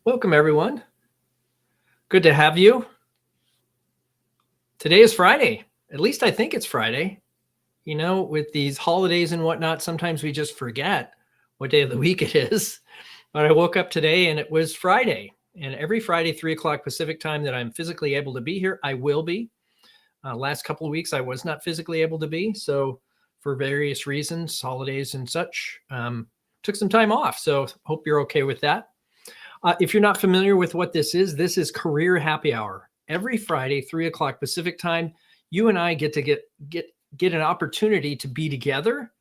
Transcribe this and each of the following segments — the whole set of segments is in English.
Welcome, everyone. Good to have you. Today is Friday. At least I think it's Friday. You know, with these holidays and whatnot, sometimes we just forget what day of the week it is. But I woke up today and it was Friday. And every Friday, 3 o'clock Pacific time that I'm physically able to be here, I will be. Last couple of weeks, I was not physically able to be. So, for various reasons, holidays and such, took some time off. So, hope you're okay with that. If you're not familiar with what this is Career Happy Hour. Every Friday, 3 o'clock Pacific time, you and I get to get an opportunity to be together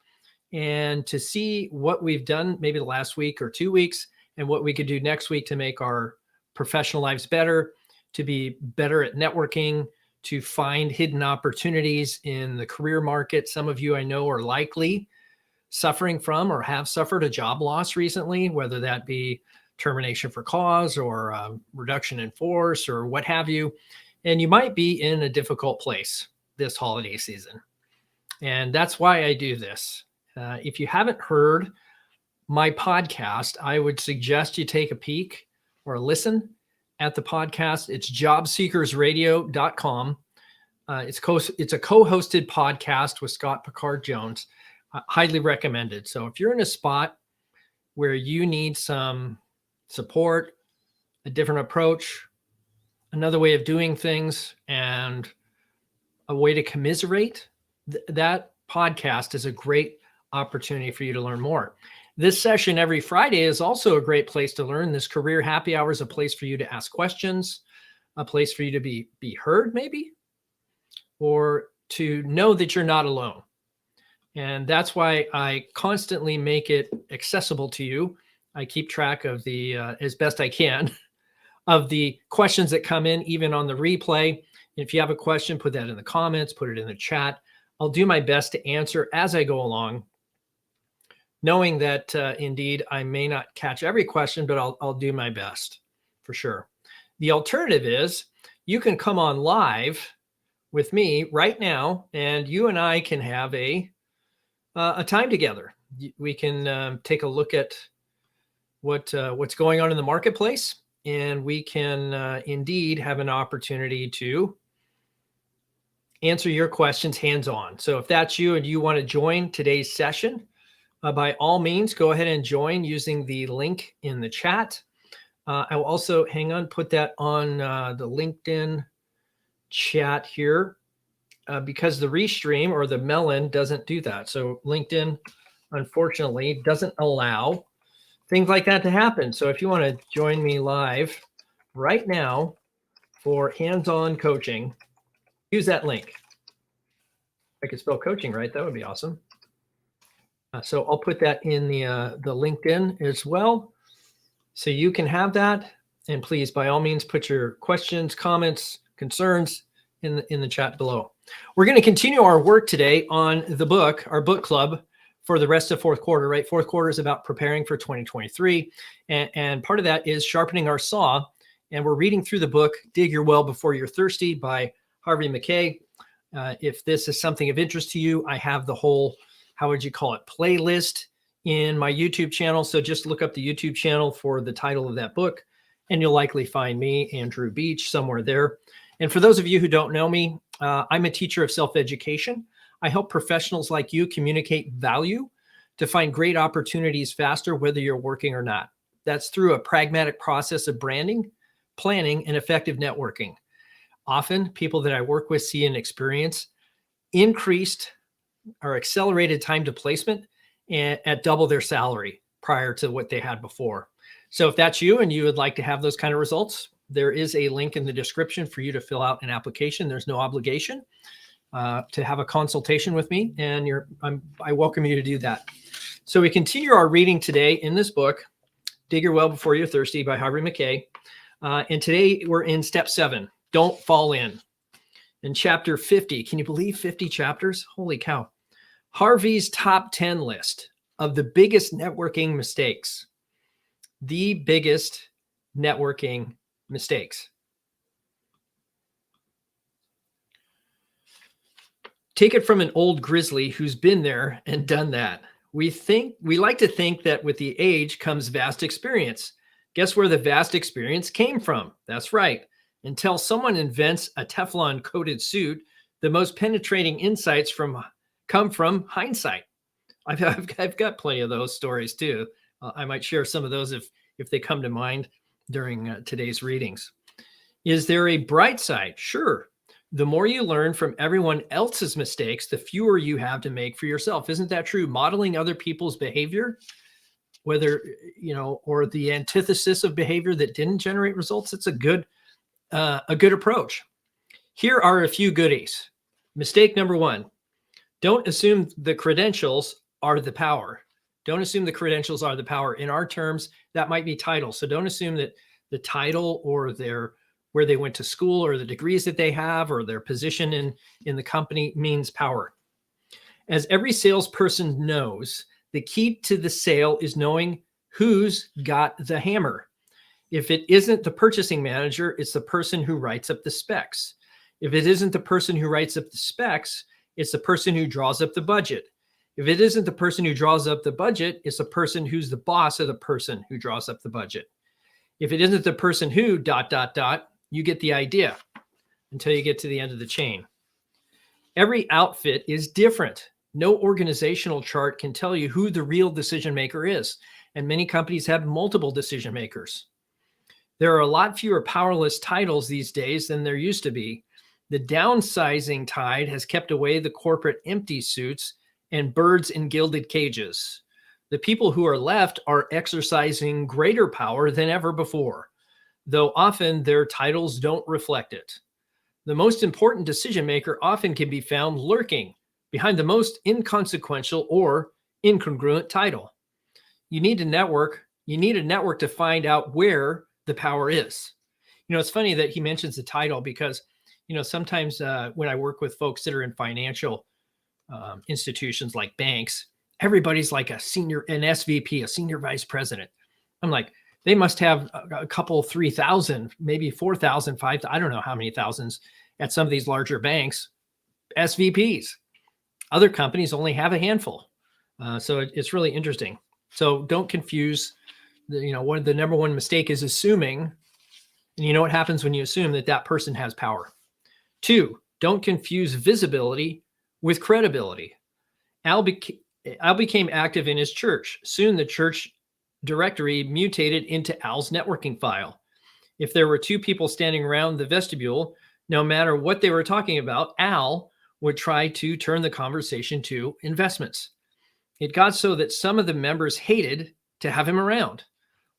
and to see what we've done maybe the last week or 2 weeks and what we could do next week to make our professional lives better, to be better at networking, to find hidden opportunities in the career market. Some of you I know are likely suffering from or have suffered a job loss recently, whether that be termination for cause or reduction in force or what have you. And you might be in a difficult place this holiday season. And that's why I do this. If you haven't heard my podcast, I would suggest you take a peek or a listen at the podcast. It's jobseekersradio.com. It's a co-hosted podcast with Scott Picard Jones. Highly recommended. So if you're in a spot where you need some support, a different approach, another way of doing things, and a way to commiserate, that podcast is a great opportunity for you to learn more. This session every Friday is also a great place to learn. This Career Happy Hour is a place for you to ask questions, a place for you to be heard maybe, or to know that you're not alone. And that's why I constantly make it accessible to you. I keep track of the, as best I can, of the questions that come in, even on the replay. If you have a question, put that in the comments, put it in the chat. I'll do my best to answer as I go along, knowing that indeed I may not catch every question, but I'll do my best for sure. The alternative is you can come on live with me right now, and you and I can have a time together. We can take a look at what's going on in the marketplace, and we can indeed have an opportunity to answer your questions hands-on. So if that's you and you want to join today's session, by all means, go ahead and join using the link in the chat. I will also, put that on the LinkedIn chat here because the Restream or the Melon doesn't do that. So LinkedIn, unfortunately, doesn't allow things like that to happen. So if you want to join me live right now for hands-on coaching, use that link. If I could spell coaching right, that would be awesome. So I'll put that in the LinkedIn as well. So you can have that. And please, by all means, put your questions, comments, concerns in the chat below. We're going to continue our work today on the book, our book club, for the rest of fourth quarter, right? Fourth quarter is about preparing for 2023. And part of that is sharpening our saw. And we're reading through the book, Dig Your Well Before You're Thirsty by Harvey Mackay. If this is something of interest to you, I have the whole, how would you call it, playlist in my YouTube channel. So just look up the YouTube channel for the title of that book, and you'll likely find me, Andrew Beach, somewhere there. And for those of you who don't know me, I'm a teacher of self-education. I help professionals like you communicate value to find great opportunities faster, whether you're working or not. That's through a pragmatic process of branding, planning, and effective networking. Often, people that I work with see and experience increased or accelerated time to placement at double their salary prior to what they had before. So if that's you and you would like to have those kind of results, there is a link in the description for you to fill out an application. There's no obligation to have a consultation with me, and I welcome you to do that. So we continue our reading today in this book, Dig Your Well Before You're Thirsty by Harvey Mackay. And today we're in step 7, Don't Fall In. In chapter 50, can you believe 50 chapters? Holy cow. Harvey's top 10 list of the biggest networking mistakes. The biggest networking mistakes. Take it from an old grizzly who's been there and done that. We like to think that with the age comes vast experience. Guess where the vast experience came from? That's right. Until someone invents a Teflon coated suit, the most penetrating insights come from hindsight. I've got plenty of those stories too. I might share some of those if they come to mind during today's readings. Is there a bright side? Sure. The more you learn from everyone else's mistakes, the fewer you have to make for yourself. Isn't that true? Modeling other people's behavior, whether, or the antithesis of behavior that didn't generate results, it's a good approach. Here are a few goodies. Mistake number one: don't assume the credentials are the power. Don't assume the credentials are the power. In our terms, that might be title. So don't assume that the title or where they went to school or the degrees that they have or their position in the company means power. As every salesperson knows, the key to the sale is knowing who's got the hammer. If it isn't the purchasing manager, it's the person who writes up the specs. If it isn't the person who writes up the specs, it's the person who draws up the budget. If it isn't the person who draws up the budget, it's the person who's the boss of the person who draws up the budget. If it isn't the person who ... you get the idea until you get to the end of the chain. Every outfit is different. No organizational chart can tell you who the real decision maker is, and many companies have multiple decision makers. There are a lot fewer powerless titles these days than there used to be. The downsizing tide has kept away the corporate empty suits and birds in gilded cages. The people who are left are exercising greater power than ever before, though often their titles don't reflect it. The most important decision maker often can be found lurking behind the most inconsequential or incongruent title. You need a network to find out where the power is. It's funny that he mentions the title because, sometimes when I work with folks that are in financial institutions like banks, everybody's like an SVP, a senior vice president. I'm like, they must have a couple, 3,000, maybe 4,000, 5,000, I don't know how many thousands at some of these larger banks, SVPs. Other companies only have a handful. So it's really interesting. So don't confuse, the number one mistake is assuming, and you know what happens when you assume that person has power. 2, don't confuse visibility with credibility. Al became active in his church. Soon the church directory mutated into Al's networking file. If there were 2 people standing around the vestibule, no matter what they were talking about, Al would try to turn the conversation to investments. It got so that some of the members hated to have him around.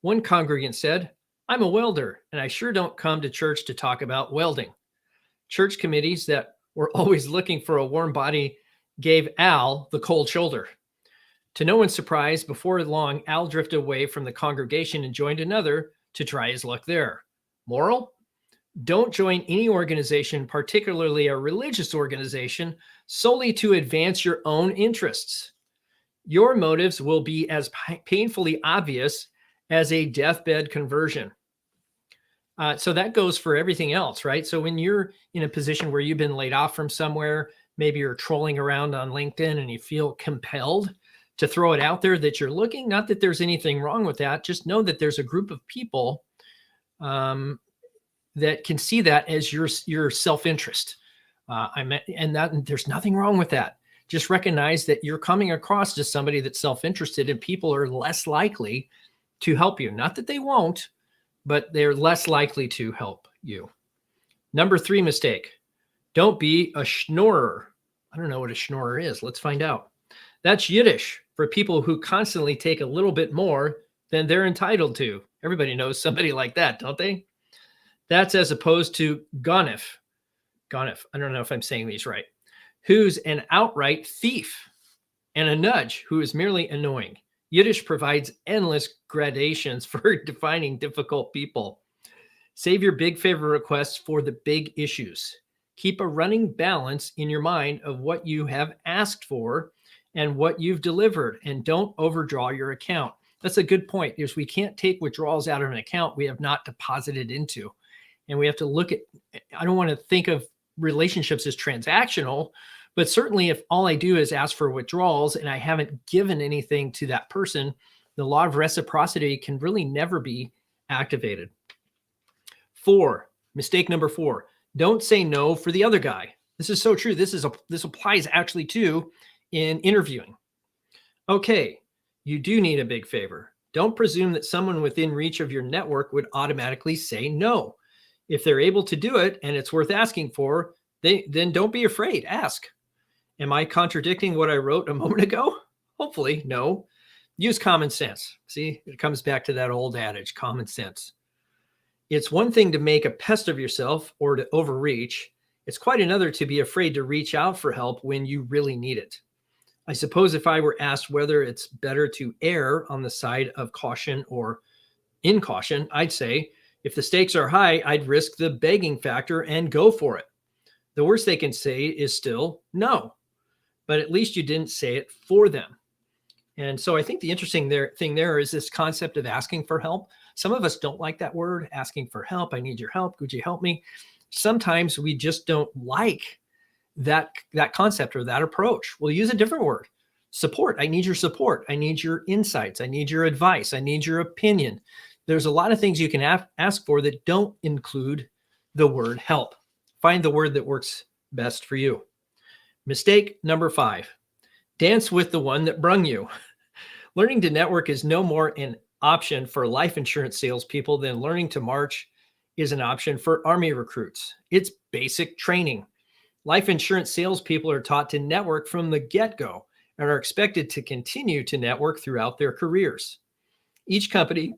One congregant said, "I'm a welder, and I sure don't come to church to talk about welding." Church committees that were always looking for a warm body gave Al the cold shoulder. To no one's surprise, before long, Al drifted away from the congregation and joined another to try his luck there. Moral? Don't join any organization, particularly a religious organization, solely to advance your own interests. Your motives will be as painfully obvious as a deathbed conversion. So that goes for everything else, right? So when you're in a position where you've been laid off from somewhere, maybe you're trolling around on LinkedIn and you feel compelled to throw it out there that you're looking, not that there's anything wrong with that, just know that there's a group of people that can see that as your self-interest. And there's nothing wrong with that. Just recognize that you're coming across as somebody that's self-interested, and people are less likely to help you. Not that they won't, but they're less likely to help you. Number 3 mistake: don't be a schnorrer. I don't know what a schnorrer is. Let's find out. That's Yiddish for people who constantly take a little bit more than they're entitled to. Everybody knows somebody like that, don't they? That's as opposed to gonif. Gonif, I don't know if I'm saying these right. Who's an outright thief, and a nudge, who is merely annoying. Yiddish provides endless gradations for defining difficult people. Save your big favor requests for the big issues. Keep a running balance in your mind of what you have asked for and what you've delivered, and don't overdraw your account. That's a good point, is we can't take withdrawals out of an account we have not deposited into. And we have to look at, I don't want to think of relationships as transactional, but certainly if all I do is ask for withdrawals and I haven't given anything to that person, the law of reciprocity can really never be activated. 4, mistake number 4, don't say no for the other guy. This is so true. This applies actually to in interviewing. Okay, you do need a big favor. Don't presume that someone within reach of your network would automatically say no. If they're able to do it and it's worth asking for, then don't be afraid. Ask. Am I contradicting what I wrote a moment ago? Hopefully, no. Use common sense. See, it comes back to that old adage, common sense. It's one thing to make a pest of yourself or to overreach. It's quite another to be afraid to reach out for help when you really need it. I suppose if I were asked whether it's better to err on the side of caution or incaution, I'd say if the stakes are high, I'd risk the begging factor and go for it. The worst they can say is still no, but at least you didn't say it for them. And so I think the interesting thing there is this concept of asking for help. Some of us don't like that word, asking for help. I need your help. Could you help me? Sometimes we just don't like that concept or that approach. We'll use a different word. Support. I need your support. I need your insights. I need your advice. I need your opinion. There's a lot of things you can ask for that don't include the word help. Find the word that works best for you. Mistake number 5, dance with the one that brung you. Learning to network is no more an option for life insurance salespeople than learning to march is an option for Army recruits. It's basic training. Life insurance salespeople are taught to network from the get-go and are expected to continue to network throughout their careers. Each company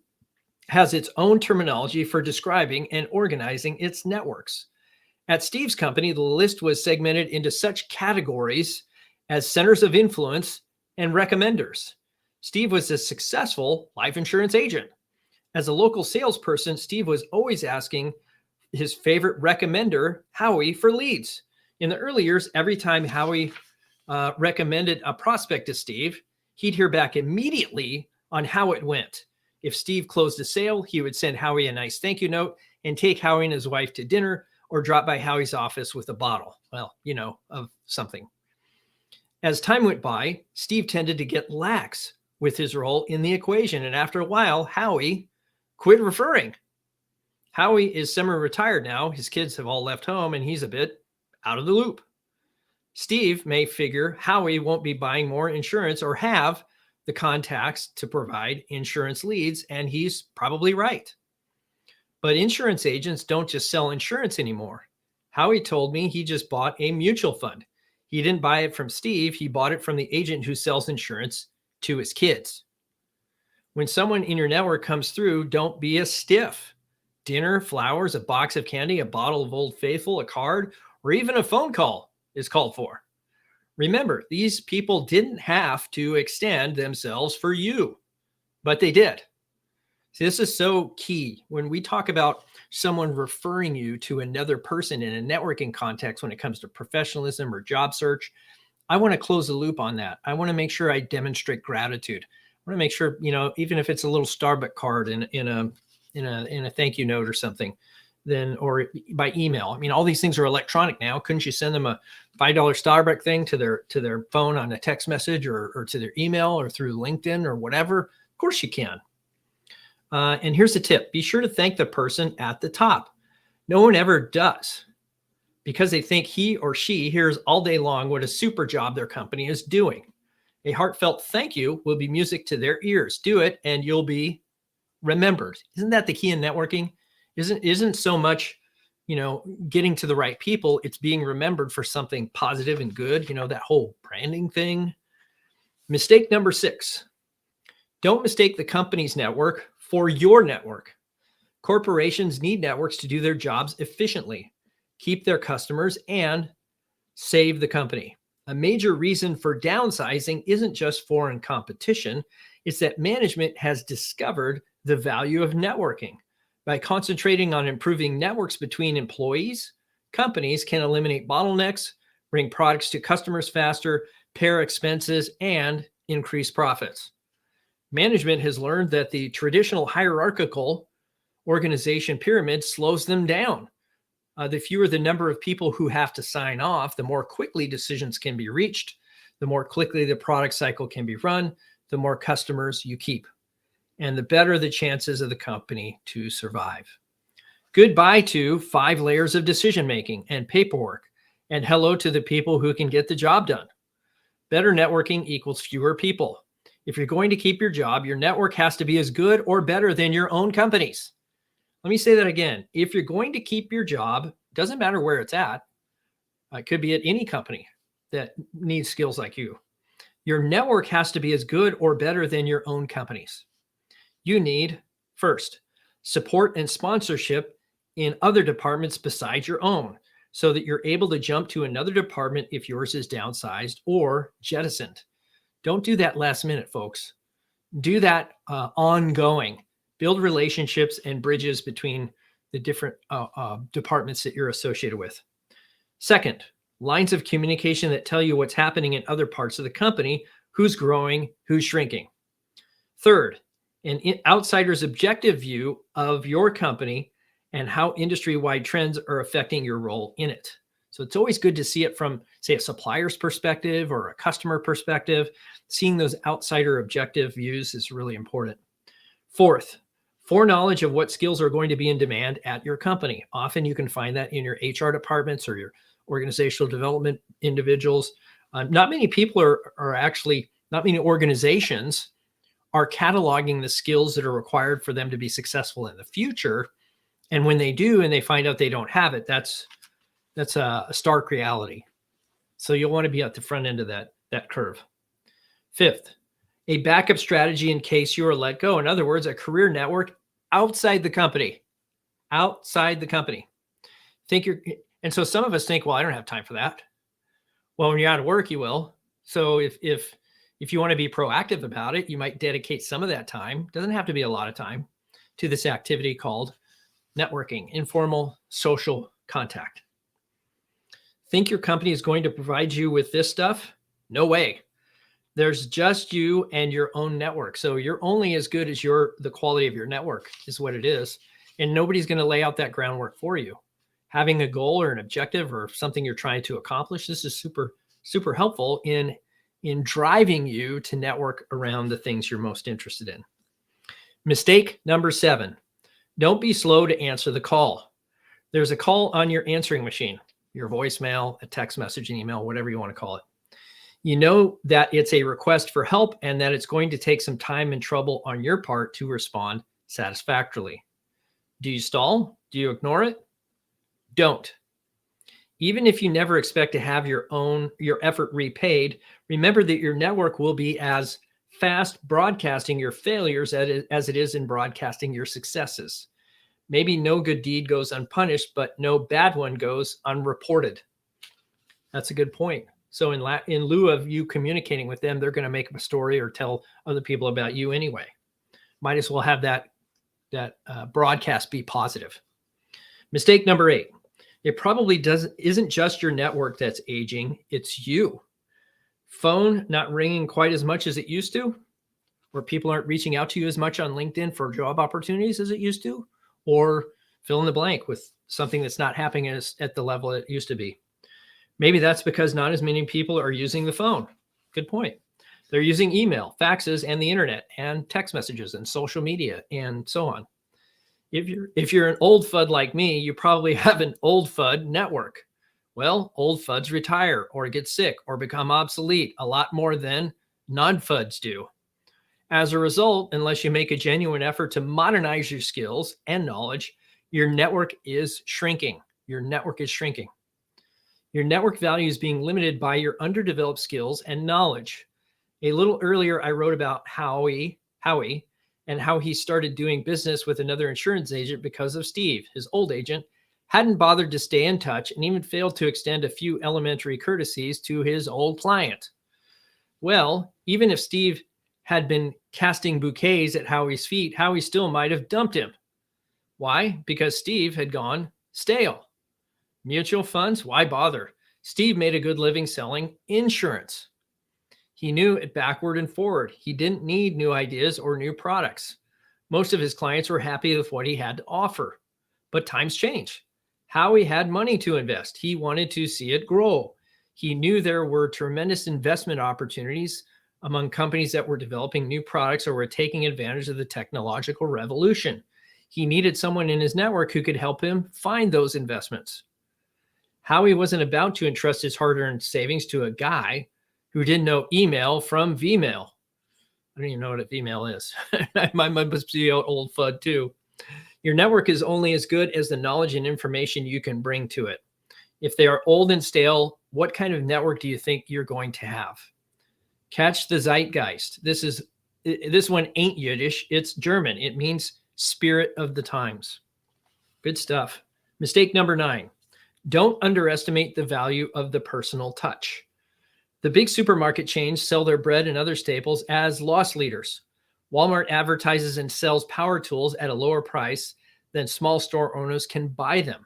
has its own terminology for describing and organizing its networks. At Steve's company, the list was segmented into such categories as centers of influence and recommenders. Steve was a successful life insurance agent. As a local salesperson, Steve was always asking his favorite recommender, Howie, for leads. In the early years, every time Howie recommended a prospect to Steve, he'd hear back immediately on how it went. If Steve closed a sale, he would send Howie a nice thank you note and take Howie and his wife to dinner or drop by Howie's office with a bottle, of something. As time went by, Steve tended to get lax with his role in the equation. And after a while, Howie quit referring. Howie is semi-retired now. His kids have all left home and he's a bit out of the loop. Steve may figure Howie won't be buying more insurance or have the contacts to provide insurance leads, and he's probably right. But insurance agents don't just sell insurance anymore. Howie told me he just bought a mutual fund. He didn't buy it from Steve. He bought it from the agent who sells insurance to his kids. When someone in your network comes through, don't be a stiff. Dinner, flowers, a box of candy, a bottle of Old Faithful, a card, or even a phone call is called for. Remember, these people didn't have to extend themselves for you, but they did. See, this is so key. When we talk about someone referring you to another person in a networking context when it comes to professionalism or job search, I want to close the loop on that. I want to make sure I demonstrate gratitude. I want to make sure, even if it's a little Starbucks card in a thank you note or something, or by email. I mean, all these things are electronic now. Couldn't you send them a $5 Starbucks thing to their phone on a text message or to their email or through LinkedIn or whatever? Of course you can. And here's the tip. Be sure to thank the person at the top. No one ever does because they think he or she hears all day long what a super job their company is doing. A heartfelt thank you will be music to their ears. Do it and you'll be remembered. Isn't that the key in networking? Isn't so much, getting to the right people. It's being remembered for something positive and good, that whole branding thing. Mistake number 6, don't mistake the company's network for your network. Corporations need networks to do their jobs efficiently, keep their customers, and save the company. A major reason for downsizing isn't just foreign competition. It's that management has discovered the value of networking. By concentrating on improving networks between employees, companies can eliminate bottlenecks, bring products to customers faster, pare expenses, and increase profits. Management has learned that the traditional hierarchical organization pyramid slows them down. The fewer the number of people who have to sign off, the more quickly decisions can be reached, the more quickly the product cycle can be run, the more customers you keep. and the better the chances of the company to survive. Goodbye to 5 layers of decision making and paperwork, and hello to the people who can get the job done. Better networking equals fewer people. If you're going to keep your job, your network has to be as good or better than your own company's. Let me say that again. If you're going to keep your job, doesn't matter where it's at. It could be at any company that needs skills like you. Your network has to be as good or better than your own company's. You need, first, support and sponsorship in other departments besides your own, so that you're able to jump to another department if yours is downsized or jettisoned. Don't do that last minute, folks. Do that ongoing. Build relationships and bridges between the different departments that you're associated with. Second, lines of communication that tell you what's happening in other parts of the company, who's growing, who's shrinking. Third, an outsider's objective view of your company and how industry-wide trends are affecting your role in it. So it's always good to see it from, say, a supplier's perspective or a customer perspective. Seeing those outsider objective views is really important. Fourth, foreknowledge of what skills are going to be in demand at your company. Often you can find that in your HR departments or your organizational development individuals. Not many people are actually, not many organizations are cataloging the skills that are required for them to be successful in the future. And when they do, and they find out they don't have it, that's a stark reality. So you'll want to be at the front end of that curve. Fifth, a backup strategy in case you are let go. In other words, a career network outside the company. Outside the company. And so some of us think, well, I don't have time for that. Well, when you're out of work, you will. So if you want to be proactive about it, you might dedicate some of that time, doesn't have to be a lot of time, to this activity called networking, informal social contact. Think your company is going to provide you with this stuff? No way. There's just you and your own network. So you're only as good as the quality of your network is what it is. And nobody's going to lay out that groundwork for you. Having a goal or an objective or something you're trying to accomplish, this is super, super helpful in driving you to network around the things you're most interested in. Mistake number 7. Don't be slow to answer the call. There's a call on your answering machine, your voicemail, a text message, an email, whatever you want to call it. You know that it's a request for help and that it's going to take some time and trouble on your part to respond satisfactorily. Do you stall? Do you ignore it? Don't. Even if you never expect to have your effort repaid, remember that your network will be as fast broadcasting your failures as it is in broadcasting your successes. Maybe no good deed goes unpunished, but no bad one goes unreported. That's a good point. So in lieu of you communicating with them, they're going to make up a story or tell other people about you anyway. Might as well have that broadcast be positive. Mistake number 8. It probably isn't just your network that's aging, it's you. Phone not ringing quite as much as it used to, or people aren't reaching out to you as much on LinkedIn for job opportunities as it used to, or fill in the blank with something that's not happening at the level it used to be. Maybe that's because not as many people are using the phone. Good point. They're using email, faxes, and the internet, and text messages, and social media, and so on. If you're an old FUD like me, you probably have an old FUD network. Well, old FUDs retire or get sick or become obsolete a lot more than non-FUDs do. As a result, unless you make a genuine effort to modernize your skills and knowledge, your network is shrinking. Your network is shrinking. Your network value is being limited by your underdeveloped skills and knowledge. A little earlier, I wrote about Howie, and how he started doing business with another insurance agent because of Steve, his old agent, hadn't bothered to stay in touch and even failed to extend a few elementary courtesies to his old client. Well, even if Steve had been casting bouquets at Howie's feet, Howie still might have dumped him. Why? Because Steve had gone stale. Mutual funds? Why bother? Steve made a good living selling insurance. He knew it backward and forward. He didn't need new ideas or new products. Most of his clients were happy with what he had to offer. But times change. Howie had money to invest. He wanted to see it grow. He knew there were tremendous investment opportunities among companies that were developing new products or were taking advantage of the technological revolution. He needed someone in his network who could help him find those investments. Howie wasn't about to entrust his hard-earned savings to a guy who didn't know email from Vmail. I don't even know what a Vmail is. My must be old FUD too. Your network is only as good as the knowledge and information you can bring to it. If they are old and stale, what kind of network do you think you're going to have? Catch the zeitgeist. This one ain't Yiddish, it's German. It means spirit of the times. Good stuff. Mistake number 9. Don't underestimate the value of the personal touch. The big supermarket chains sell their bread and other staples as loss leaders. Walmart advertises and sells power tools at a lower price than small store owners can buy them.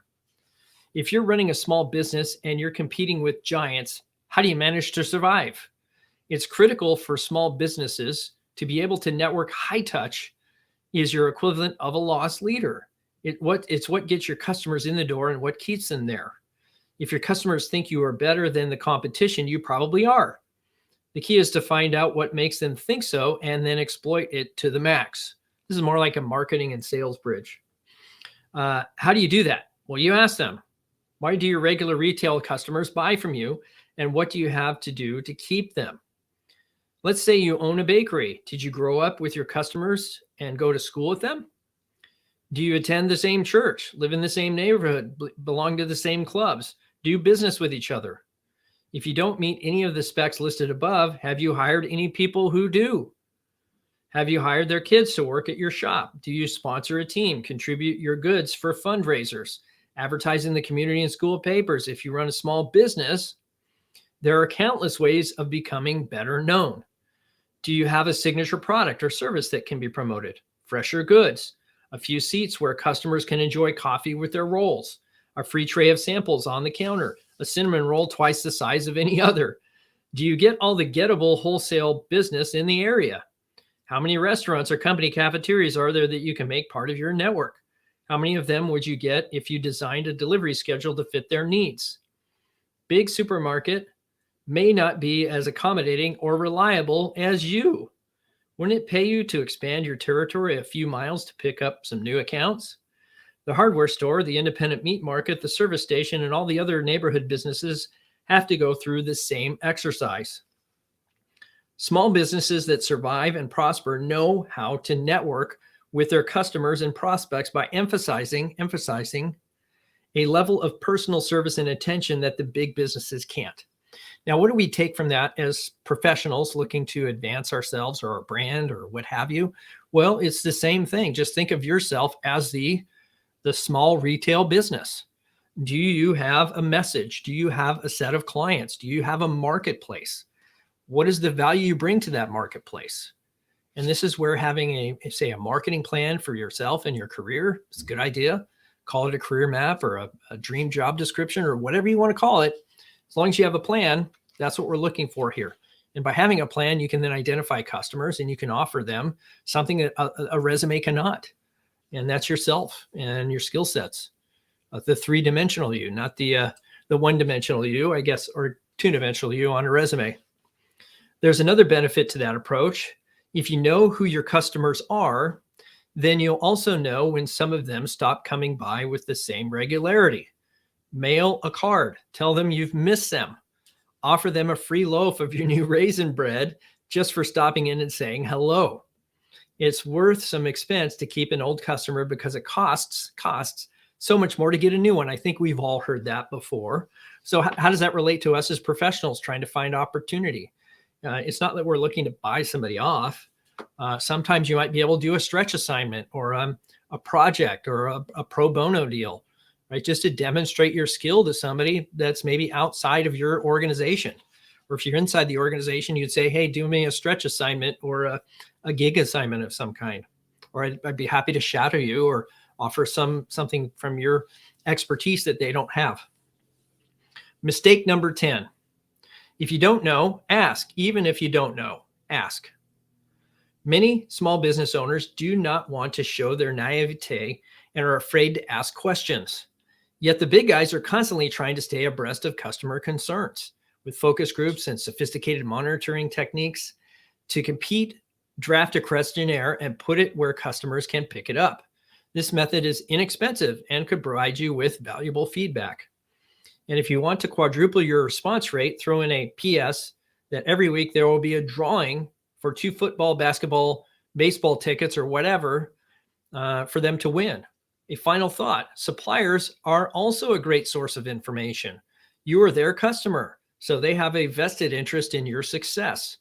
If you're running a small business and you're competing with giants, how do you manage to survive? It's critical for small businesses to be able to network. High touch is your equivalent of a loss leader. It's what gets your customers in the door and what keeps them there. If your customers think you are better than the competition, you probably are. The key is to find out what makes them think so and then exploit it to the max. This is more like a marketing and sales bridge. How do you do that? Well, you ask them, why do your regular retail customers buy from you? And what do you have to do to keep them? Let's say you own a bakery. Did you grow up with your customers and go to school with them? Do you attend the same church, live in the same neighborhood, belong to the same clubs, do business with each other? If you don't meet any of the specs listed above, have you hired any people who do? Have you hired their kids to work at your shop? Do you sponsor a team, contribute your goods for fundraisers, advertise in the community and school papers? If you run a small business, there are countless ways of becoming better known. Do you have a signature product or service that can be promoted? Fresher goods, a few seats where customers can enjoy coffee with their rolls, a free tray of samples on the counter, a cinnamon roll twice the size of any other. Do you get all the gettable wholesale business in the area? How many restaurants or company cafeterias are there that you can make part of your network? How many of them would you get if you designed a delivery schedule to fit their needs? Big supermarket may not be as accommodating or reliable as you. Wouldn't it pay you to expand your territory a few miles to pick up some new accounts? The hardware store, the independent meat market, the service station, and all the other neighborhood businesses have to go through the same exercise. Small businesses that survive and prosper know how to network with their customers and prospects by emphasizing a level of personal service and attention that the big businesses can't. Now, what do we take from that as professionals looking to advance ourselves or our brand or what have you? Well, it's the same thing. Just think of yourself as the small retail business. Do you have a message? Do you have a set of clients? Do you have a marketplace? What is the value you bring to that marketplace? And this is where having a marketing plan for yourself and your career is a good idea. Call it a career map or a dream job description or whatever you want to call it. As long as you have a plan, that's what we're looking for here. And by having a plan, you can then identify customers and you can offer them something that a resume cannot. And that's yourself and your skill sets. The 3-dimensional you, not the 1-dimensional you, I guess, or 2-dimensional you on a resume. There's another benefit to that approach. If you know who your customers are, then you'll also know when some of them stop coming by with the same regularity. Mail a card. Tell them you've missed them. Offer them a free loaf of your new raisin bread just for stopping in and saying hello. It's worth some expense to keep an old customer because it costs so much more to get a new one. I think we've all heard that before. So how does that relate to us as professionals trying to find opportunity? It's not that we're looking to buy somebody off. Sometimes you might be able to do a stretch assignment or a project or a pro bono deal, right? Just to demonstrate your skill to somebody that's maybe outside of your organization. Or if you're inside the organization, you'd say, hey, do me a stretch assignment or a gig assignment of some kind. Or I'd be happy to shadow you or offer something from your expertise that they don't have. Mistake number 10. If you don't know, ask. Even if you don't know, ask. Many small business owners do not want to show their naivete and are afraid to ask questions. Yet the big guys are constantly trying to stay abreast of customer concerns. With focus groups and sophisticated monitoring techniques, To compete, draft a questionnaire and put it where customers can pick it up. This method is inexpensive and could provide you with valuable feedback. And if you want to quadruple your response rate, throw in a PS that every week there will be a drawing for 2 football, basketball, baseball tickets, or whatever for them to win. A final thought: suppliers are also a great source of information. You are their customer, so they have a vested interest in your success.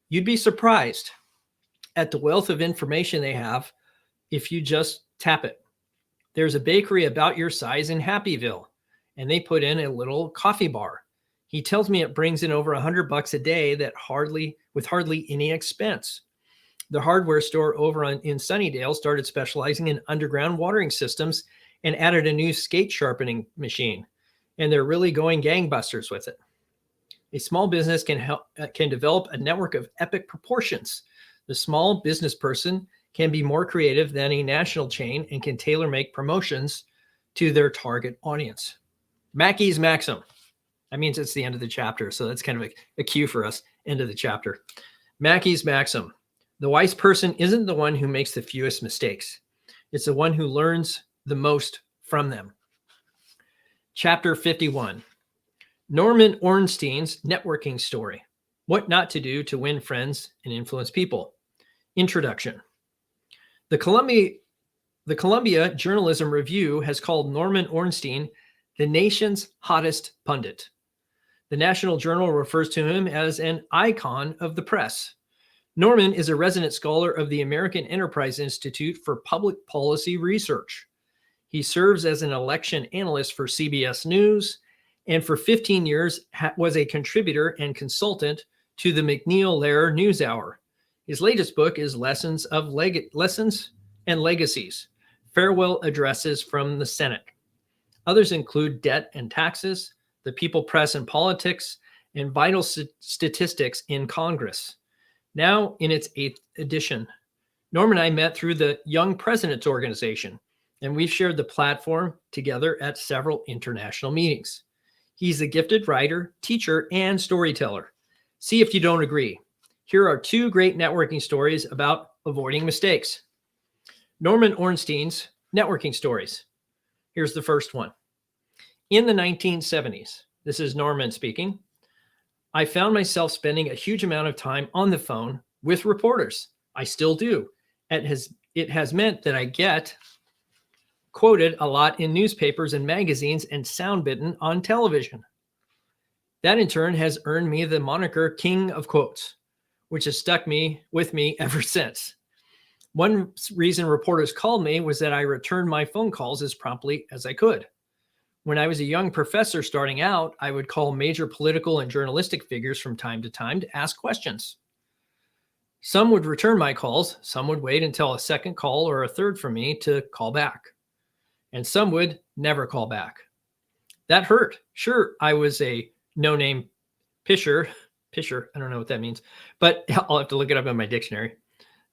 You'd be surprised at the wealth of information they have if you just tap it. There's a bakery about your size in Happyville, and they put in a little coffee bar. He tells me it brings in over $100 a day with hardly any expense. The hardware store over in Sunnydale started specializing in underground watering systems and added a new skate sharpening machine, and they're really going gangbusters with it. A small business can develop a network of epic proportions. The small business person can be more creative than a national chain and can tailor-make promotions to their target audience. Mackey's Maxim. That means it's the end of the chapter, so that's kind of a cue for us. End of the chapter. Mackey's Maxim. The wise person isn't the one who makes the fewest mistakes. It's the one who learns the most from them. Chapter 51. Norman Ornstein's networking story. What not to do to win friends and influence people. Introduction. The Columbia Journalism Review has called Norman Ornstein the nation's hottest pundit. The National Journal refers to him as an icon of the press. Norman is a resident scholar of the American Enterprise Institute for Public Policy Research. He serves as an election analyst for CBS News, and for 15 years was a contributor and consultant to the MacNeil-Lehrer NewsHour. His latest book is Lessons and Legacies: Farewell Addresses from the Senate. Others include Debt and Taxes, The People, Press, and Politics, and Vital Statistics in Congress. Now in its 8th edition. Norm and I met through the Young Presidents Organization, and we've shared the platform together at several international meetings. He's a gifted writer, teacher, and storyteller. See if you don't agree. Here are 2 great networking stories about avoiding mistakes. Norman Ornstein's networking stories. Here's the first one. In the 1970s, this is Norman speaking, I found myself spending a huge amount of time on the phone with reporters. I still do. It has meant that I get quoted a lot in newspapers and magazines and sound-bitten on television. That in turn has earned me the moniker King of Quotes, which has stuck with me ever since. One reason reporters called me was that I returned my phone calls as promptly as I could. When I was a young professor starting out, I would call major political and journalistic figures from time to time to ask questions. Some would return my calls, some would wait until a second call or a third from me to call back, and some would never call back. That hurt. Sure, I was a no-name pisher, I don't know what that means, but I'll have to look it up in my dictionary.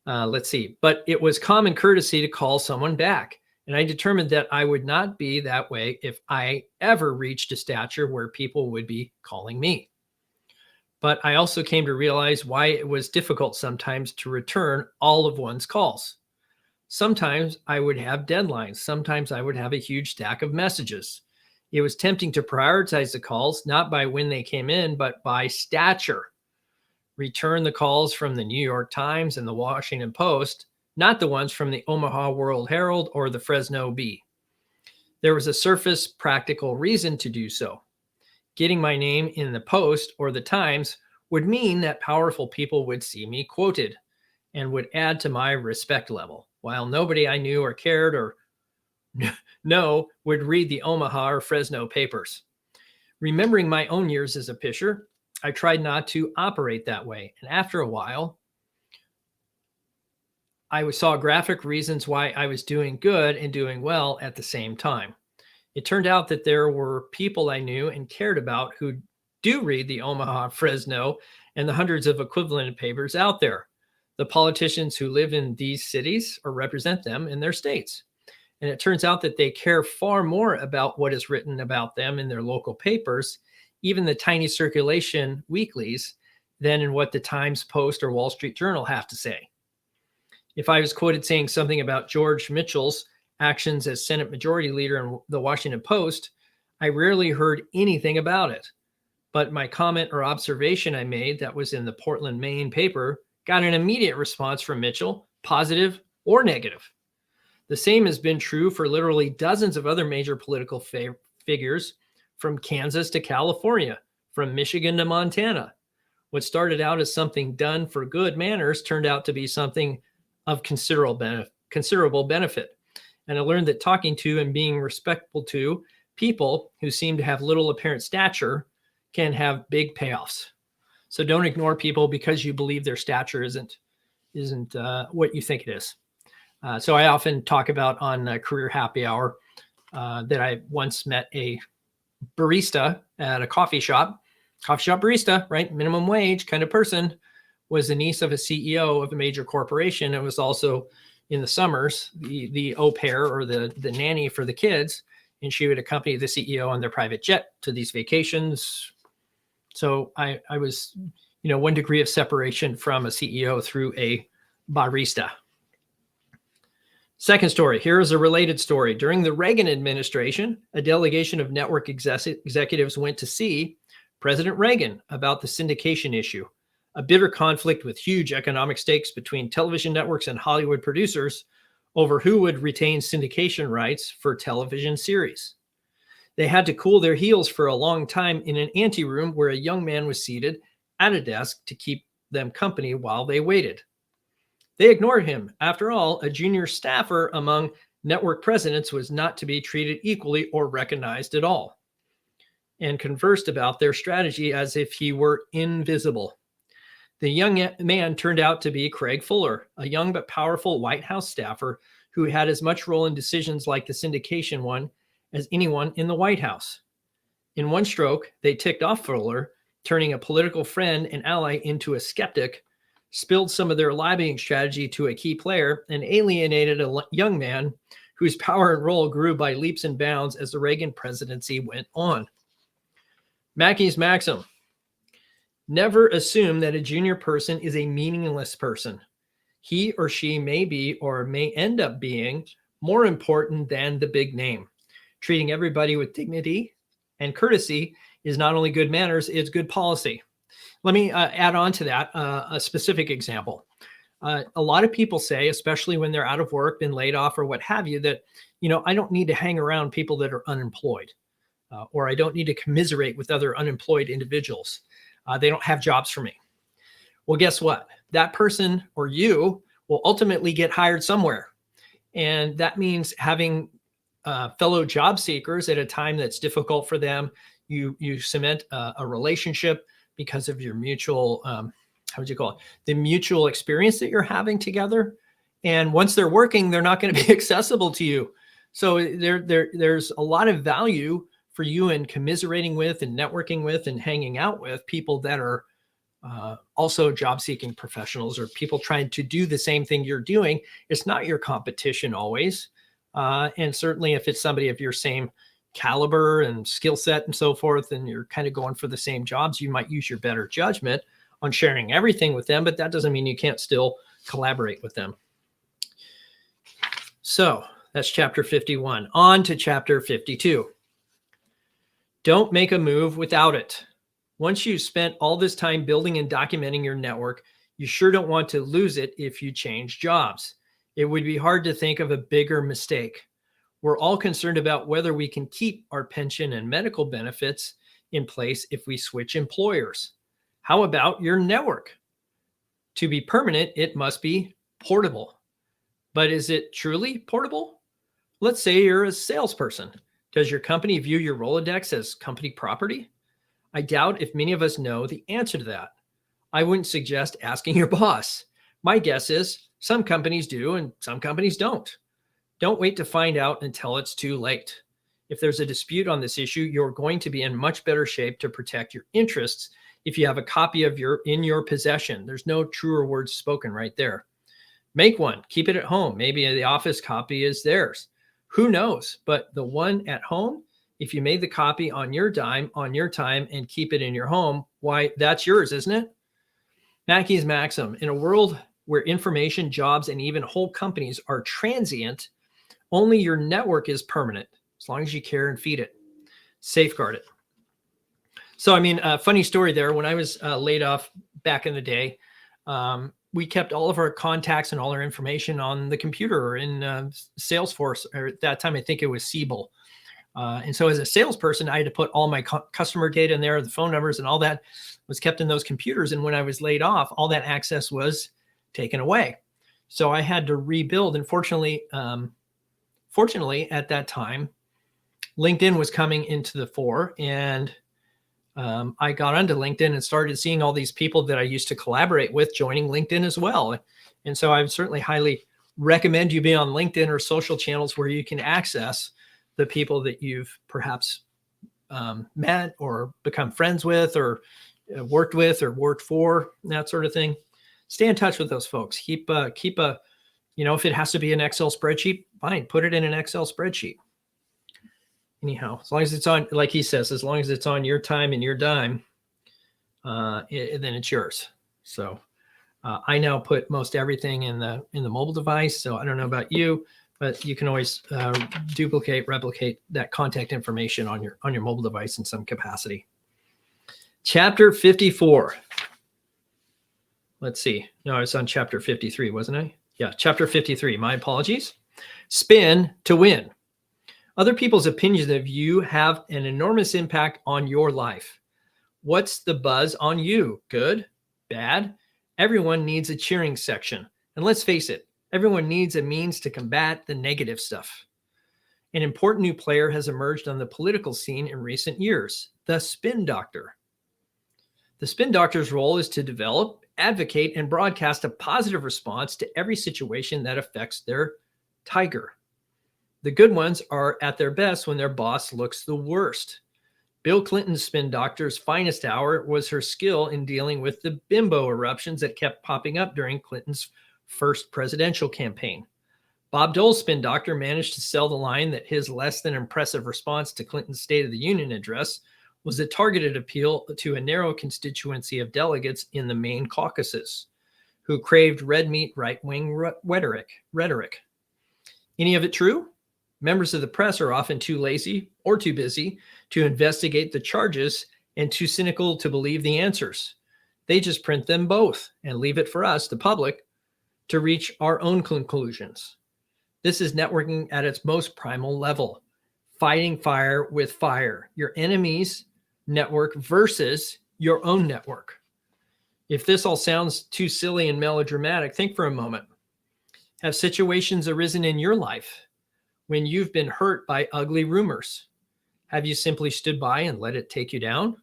Let's see. But it was common courtesy to call someone back. And I determined that I would not be that way if I ever reached a stature where people would be calling me. But I also came to realize why it was difficult sometimes to return all of one's calls. Sometimes I would have deadlines. Sometimes I would have a huge stack of messages. It was tempting to prioritize the calls, not by when they came in, but by stature. Return the calls from the New York Times and the Washington Post, not the ones from the Omaha World Herald or the Fresno Bee. There was a surface practical reason to do so. Getting my name in the Post or the Times would mean that powerful people would see me quoted and would add to my respect level, while nobody I knew or cared or know would read the Omaha or Fresno papers. Remembering my own years as a pisher, I tried not to operate that way. And after a while, I saw graphic reasons why I was doing good and doing well at the same time. It turned out that there were people I knew and cared about who do read the Omaha, Fresno, and the hundreds of equivalent papers out there. The politicians who live in these cities or represent them in their states. And it turns out that they care far more about what is written about them in their local papers, even the tiny circulation weeklies, than in what the Times, Post, or Wall Street Journal have to say. If I was quoted saying something about George Mitchell's actions as Senate Majority Leader in the Washington Post, I rarely heard anything about it. But my comment or observation I made that was in the Portland, Maine paper got an immediate response from Mitchell, positive or negative. The same has been true for literally dozens of other major political figures, from Kansas to California, from Michigan to Montana. What started out as something done for good manners turned out to be something of considerable benefit. And I learned that talking to and being respectful to people who seem to have little apparent stature can have big payoffs. So don't ignore people because you believe their stature isn't what you think it is. So I often talk about on Career Happy Hour that I once met a barista at a coffee shop barista, right? Minimum wage kind of person, was the niece of a CEO of a major corporation. It was also in the summers, the au pair or the nanny for the kids. And she would accompany the CEO on their private jet to these vacations. So I was, 1 degree of separation from a CEO through a barista. Second story, here is a related story. During the Reagan administration, a delegation of network executives went to see President Reagan about the syndication issue, a bitter conflict with huge economic stakes between television networks and Hollywood producers over who would retain syndication rights for television series. They had to cool their heels for a long time in an anteroom where a young man was seated at a desk to keep them company while they waited. They ignored him. After all, a junior staffer among network presidents was not to be treated equally or recognized at all, and conversed about their strategy as if he were invisible. The young man turned out to be Craig Fuller, a young but powerful White House staffer who had as much role in decisions like the syndication one as anyone in the White House. In one stroke, they ticked off Fuller, turning a political friend and ally into a skeptic, spilled some of their lobbying strategy to a key player, and alienated a young man whose power and role grew by leaps and bounds as the Reagan presidency went on. Mackey's maxim: never assume that a junior person is a meaningless person. He or she may be or may end up being more important than the big name. Treating everybody with dignity and courtesy is not only good manners, it's good policy. Let me add on to that a specific example. A lot of people say, especially when they're out of work, been laid off or what have you, that, I don't need to hang around people that are unemployed, or I don't need to commiserate with other unemployed individuals. They don't have jobs for me. Well, guess what? That person or you will ultimately get hired somewhere. And that means having fellow job seekers at a time that's difficult for them. You cement a relationship because of your mutual, the mutual experience that you're having together. And once they're working, they're not going to be accessible to you. So there's a lot of value for you in commiserating with and networking with and hanging out with people that are also job-seeking professionals or people trying to do the same thing you're doing. It's not your competition always. And certainly if it's somebody of your same caliber and skill set and so forth, and you're kind of going for the same jobs, you might use your better judgment on sharing everything with them, but that doesn't mean you can't still collaborate with them. So that's chapter 51. On to chapter 52. Don't make a move without it. Once you've spent all this time building and documenting your network, you sure don't want to lose it if you change jobs. It would be hard to think of a bigger mistake. We're all concerned about whether we can keep our pension and medical benefits in place if we switch employers. How about your network? To be permanent, it must be portable. But is it truly portable? Let's say you're a salesperson. Does your company view your Rolodex as company property? I doubt if many of us know the answer to that. I wouldn't suggest asking your boss. My guess is some companies do and some companies don't. Don't wait to find out until it's too late. If there's a dispute on this issue, you're going to be in much better shape to protect your interests if you have a copy of in your possession. There's no truer words spoken right there. Make one, keep it at home. Maybe the office copy is theirs. Who knows? But the one at home, if you made the copy on your dime, on your time, and keep it in your home, why, that's yours, isn't it? Mackey's maxim: in a world where information, jobs, and even whole companies are transient, only your network is permanent, as long as you care and feed it, safeguard it. So, I mean, funny story there. When I was laid off back in the day, we kept all of our contacts and all our information on the computer or in Salesforce, or at that time, I think it was Siebel. And so as a salesperson, I had to put all my customer data in there, the phone numbers and all that was kept in those computers. And when I was laid off, all that access was taken away. So I had to rebuild. And fortunately, at that time, LinkedIn was coming into the fore, and I got onto LinkedIn and started seeing all these people that I used to collaborate with joining LinkedIn as well. And so I would certainly highly recommend you be on LinkedIn or social channels where you can access the people that you've perhaps met or become friends with or worked with or worked for, that sort of thing. Stay in touch with those folks. Keep a, if it has to be an Excel spreadsheet, fine, put it in an Excel spreadsheet. Anyhow, as long as it's on, like he says, as long as it's on your time and your dime, then it's yours. So I now put most everything in the mobile device. So I don't know about you, but you can always replicate that contact information on your mobile device in some capacity. Chapter 54. Let's see. No, I was on chapter 53, wasn't I? Yeah, chapter 53. My apologies. Spin to win. Other people's opinions of you have an enormous impact on your life. What's the buzz on you? Good? Bad? Everyone needs a cheering section. And let's face it, everyone needs a means to combat the negative stuff. An important new player has emerged on the political scene in recent years, the spin doctor. The spin doctor's role is to develop, advocate, and broadcast a positive response to every situation that affects their tiger. The good ones are at their best when their boss looks the worst. Bill Clinton's spin doctor's finest hour was her skill in dealing with the bimbo eruptions that kept popping up during Clinton's first presidential campaign. Bob Dole's spin doctor managed to sell the line that his less than impressive response to Clinton's State of the Union address was a targeted appeal to a narrow constituency of delegates in the main caucuses who craved red meat right-wing rhetoric. Any of it true? Members of the press are often too lazy or too busy to investigate the charges and too cynical to believe the answers. They just print them both and leave it for us, the public, to reach our own conclusions. This is networking at its most primal level, fighting fire with fire, your enemy's network versus your own network. If this all sounds too silly and melodramatic, think for a moment. Have situations arisen in your life when you've been hurt by ugly rumors? Have you simply stood by and let it take you down?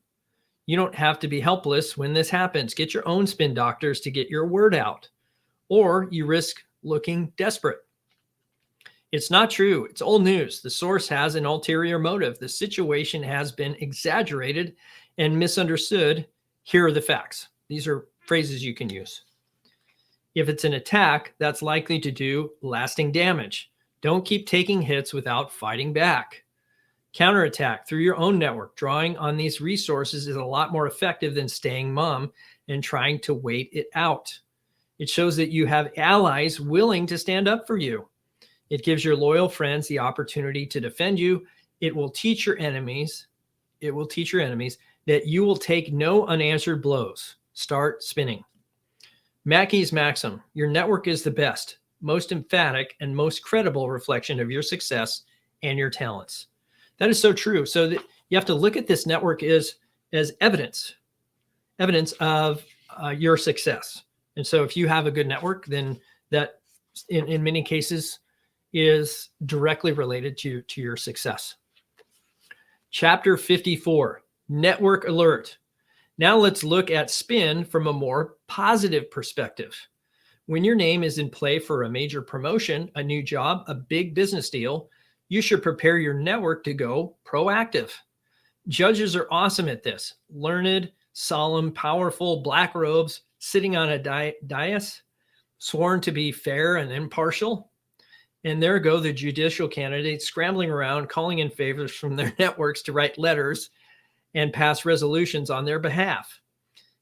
You don't have to be helpless when this happens. Get your own spin doctors to get your word out, or you risk looking desperate. It's not true. It's old news. The source has an ulterior motive. The situation has been exaggerated and misunderstood. Here are the facts. These are phrases you can use. If it's an attack, that's likely to do lasting damage. Don't keep taking hits without fighting back. Counterattack through your own network. Drawing on these resources is a lot more effective than staying mum and trying to wait it out. It shows that you have allies willing to stand up for you. It gives your loyal friends the opportunity to defend you. It will teach your enemies that you will take no unanswered blows. Start spinning. Mackey's maxim: your network is the best, most emphatic, and most credible reflection of your success and your talents. That is so true. So that you have to look at this network as evidence of your success. And so if you have a good network, then that in many cases is directly related to your success. Chapter 54, Network Alert. Now let's look at spin from a more positive perspective. When your name is in play for a major promotion, a new job, a big business deal, you should prepare your network to go proactive. Judges are awesome at this. Learned, solemn, powerful, black robes, sitting on a dais, sworn to be fair and impartial. And there go the judicial candidates scrambling around, calling in favors from their networks to write letters and pass resolutions on their behalf.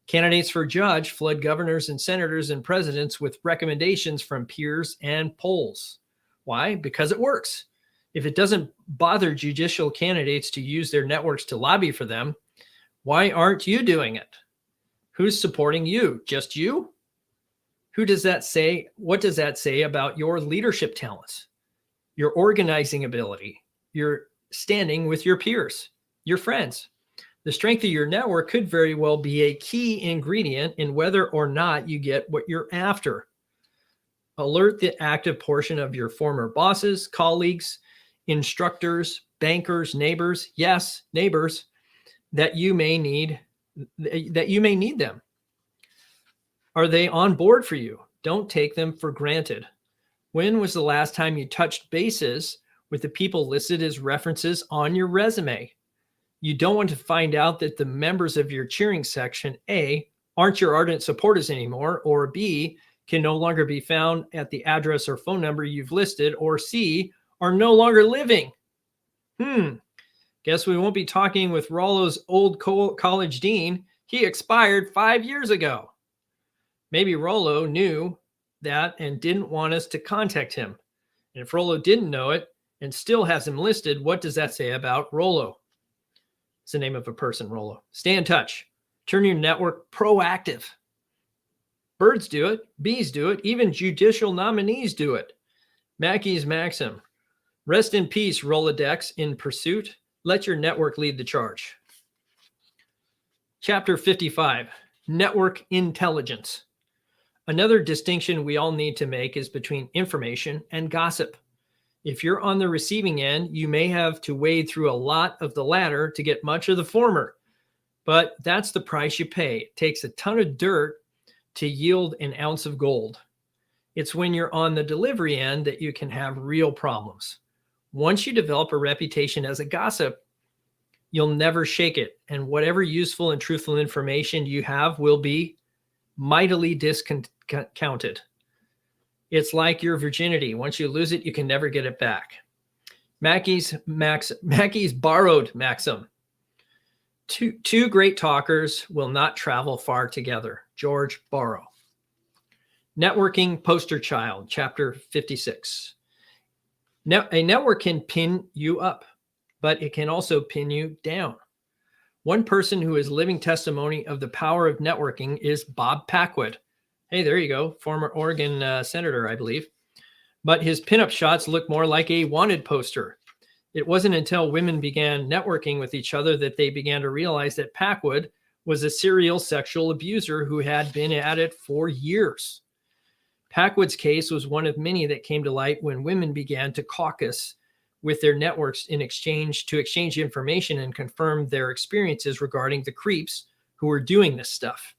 Candidates for judge flood governors and senators and presidents with recommendations from peers and polls. Why? Because it works. If it doesn't bother judicial candidates to use their networks to lobby for them, why aren't you doing it? Who's supporting you? Just you? Who does that say? What does that say about your leadership talents, your organizing ability, your standing with your peers, your friends? The strength of your network could very well be a key ingredient in whether or not you get what you're after. Alert the active portion of your former bosses, colleagues, instructors, bankers, neighbors, yes, neighbors, that you may need them. Are they on board for you? Don't take them for granted. When was the last time you touched bases with the people listed as references on your resume? You don't want to find out that the members of your cheering section, A, aren't your ardent supporters anymore, or B, can no longer be found at the address or phone number you've listed, or C, are no longer living. Guess we won't be talking with Rollo's old college dean. He expired 5 years ago. Maybe Rollo knew that and didn't want us to contact him. And if Rollo didn't know it and still has him listed, what does that say about Rollo? It's the name of a person, Rollo. Stay in touch. Turn your network proactive. Birds do it. Bees do it. Even judicial nominees do it. Mackey's maxim. Rest in peace, Rolodex in pursuit. Let your network lead the charge. Chapter 55, Network Intelligence. Another distinction we all need to make is between information and gossip. If you're on the receiving end, you may have to wade through a lot of the latter to get much of the former. But that's the price you pay. It takes a ton of dirt to yield an ounce of gold. It's when you're on the delivery end that you can have real problems. Once you develop a reputation as a gossip, you'll never shake it. And whatever useful and truthful information you have will be mightily discounted. It's like your virginity. Once you lose it, you can never get it back. Mackey's borrowed maxim. Two great talkers will not travel far together. George Borrow. Networking poster child, chapter 56. A network can pin you up, but it can also pin you down. One person who is living testimony of the power of networking is Bob Packwood. Hey, there you go. Former Oregon senator, I believe. But his pinup shots look more like a wanted poster. It wasn't until women began networking with each other that they began to realize that Packwood was a serial sexual abuser who had been at it for years. Packwood's case was one of many that came to light when women began to caucus with their networks to exchange information and confirm their experiences regarding the creeps who were doing this stuff.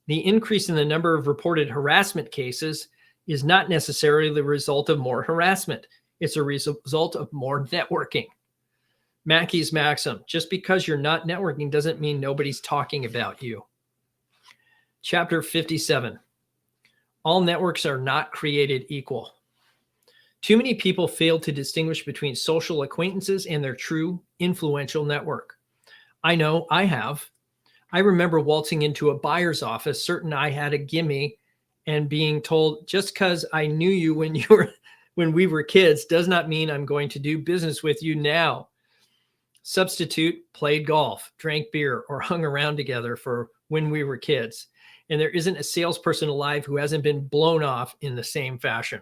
The increase in the number of reported harassment cases is not necessarily the result of more harassment. It's a result of more networking. Mackey's maxim, just because you're not networking doesn't mean nobody's talking about you. Chapter 57, all networks are not created equal. Too many people fail to distinguish between social acquaintances and their true influential network. I know I have. I remember waltzing into a buyer's office, certain I had a gimme, and being told, just because I knew you when we were kids does not mean I'm going to do business with you now. Substitute played golf, drank beer, or hung around together for when we were kids. And there isn't a salesperson alive who hasn't been blown off in the same fashion.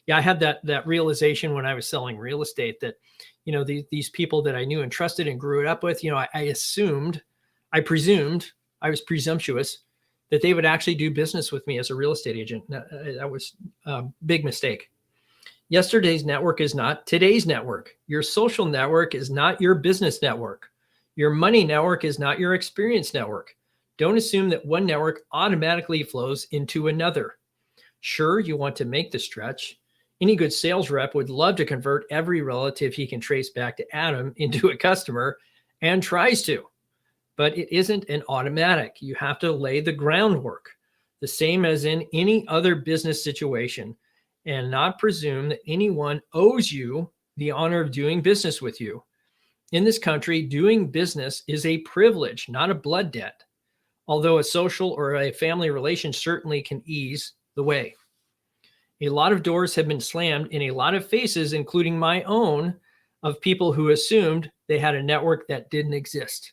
Yeah, I had that realization when I was selling real estate that, these people that I knew and trusted and grew it up with, I presumed, I was presumptuous that they would actually do business with me as a real estate agent. That was a big mistake. Yesterday's network is not today's network. Your social network is not your business network. Your money network is not your experience network. Don't assume that one network automatically flows into another. Sure, you want to make the stretch. Any good sales rep would love to convert every relative he can trace back to Adam into a customer and tries to. But it isn't an automatic. You have to lay the groundwork, the same as in any other business situation, and not presume that anyone owes you the honor of doing business with you. In this country, doing business is a privilege, not a blood debt. although a social or a family relation certainly can ease the way. A lot of doors have been slammed in a lot of faces, including my own, of people who assumed they had a network that didn't exist.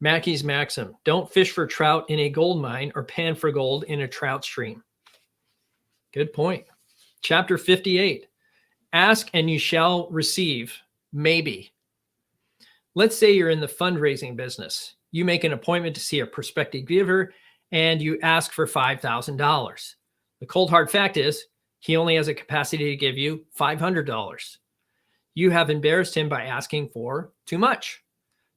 Mackey's maxim: don't fish for trout in a gold mine or pan for gold in a trout stream. Good point. Chapter 58. Ask and you shall receive. Maybe. Let's say you're in the fundraising business. You make an appointment to see a prospective giver and you ask for $5,000. The cold hard fact is he only has a capacity to give you $500. You have embarrassed him by asking for too much.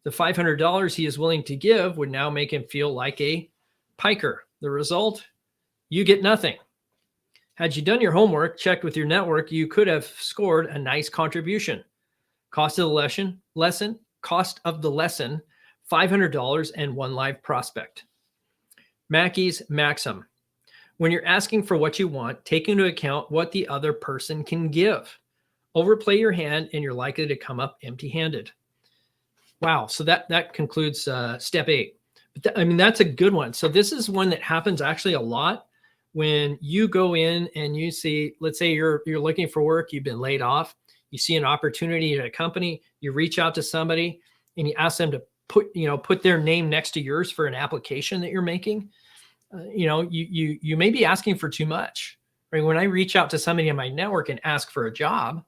The $500 he is willing to give would now make him feel like a piker. The result, you get nothing. Had you done your homework, checked with your network, you could have scored a nice contribution. Cost of the lesson, $500 and one live prospect. Mackey's maxim: when you're asking for what you want, take into account what the other person can give. Overplay your hand and you're likely to come up empty-handed. Wow. So that concludes step 8. But that's a good one. So this is one that happens actually a lot when you go in and you see, let's say you're looking for work, you've been laid off, you see an opportunity at a company, you reach out to somebody and you ask them to put their name next to yours for an application that you're making. You may be asking for too much. Right? When I reach out to somebody in my network and ask for a job,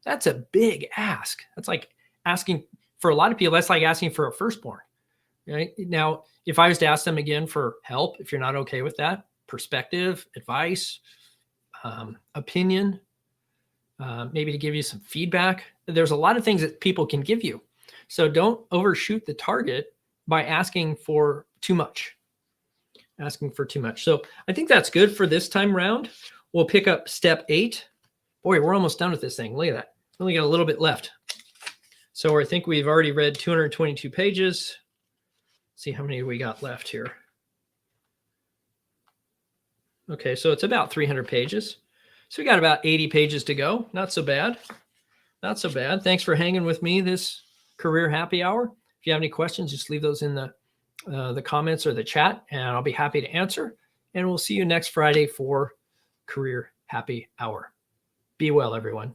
that's a big ask. That's like asking, for a lot of people, that's like asking for a firstborn. Right? Now, if I was to ask them again for help, if you're not okay with that, perspective, advice, opinion, maybe to give you some feedback, there's a lot of things that people can give you. So don't overshoot the target by asking for too much. So I think that's good for this time round. We'll pick up step 8. Boy, we're almost done with this thing. Look at that. We only got a little bit left. So I think we've already read 222 pages. See how many we got left here. Okay, so it's about 300 pages. So we got about 80 pages to go. Not so bad. Not so bad. Thanks for hanging with me this career happy hour. If you have any questions, just leave those in the comments or the chat, and I'll be happy to answer. And we'll see you next Friday for Career Happy Hour. Be well, everyone.